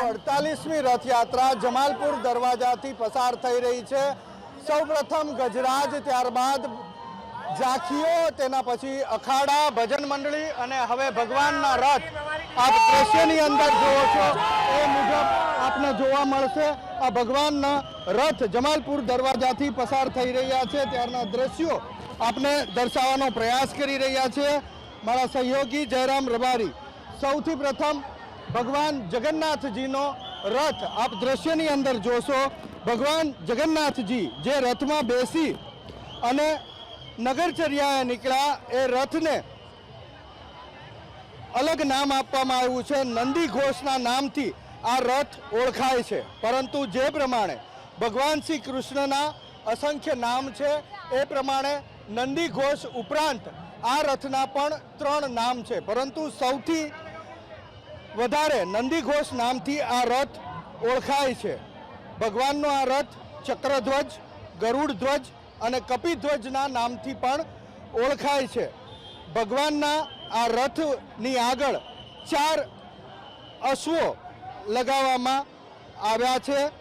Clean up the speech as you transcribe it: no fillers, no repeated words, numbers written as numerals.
148મી રથયાત્રા જમાલપુર દરવાજાથી પસાર થઈ રહી છે। સૌપ્રથમ ગજરાજ, ત્યારબાદ ઝાંખીઓ, તેના પછી અખાડા, ભજન મંડળી અને હવે ભગવાનના રથ આપ દ્રશ્યની અંદર જુઓ છો એ મુજબ આપને જોવા મળશે। આ ભગવાનના રથ જમાલપુર દરવાજાથી પસાર થઈ રહ્યા છે ત્યારના દ્રશ્યો આપને દર્શાવવાનો પ્રયાસ કરી રહ્યા છે મારા સહયોગી જયરામ રબારી। સૌથી પ્રથમ ભગવાન જગન્નાથજીનો રથ આપ દ્રશ્યની અંદર જોશો। ભગવાન જગન્નાથજી જે રથમાં બેસી અને નગરચર્યાએ નીકળ્યા, એ રથને અલગ નામ આપવામાં આવ્યું છે, નંદી ઘોષના નામથી આ રથ ઓળખાય છે। પરંતુ જે પ્રમાણે ભગવાન શ્રી કૃષ્ણના અસંખ્ય નામ છે એ પ્રમાણે નંદી ઘોષ ઉપરાંત આ રથના પણ 3 નામ છે, પરંતુ સૌથી વધારે નંદી ઘોષ નામથી આ રથ ઓળખાય છે। ભગવાનનો આ રથ ચક્રધ્વજ, ગરુડ ધ્વજ અને કપિધ્વજના નામથી પણ ઓળખાય છે। ભગવાનના આ રથની આગળ 4 અશ્વો લગાવવામાં આવ્યા છે।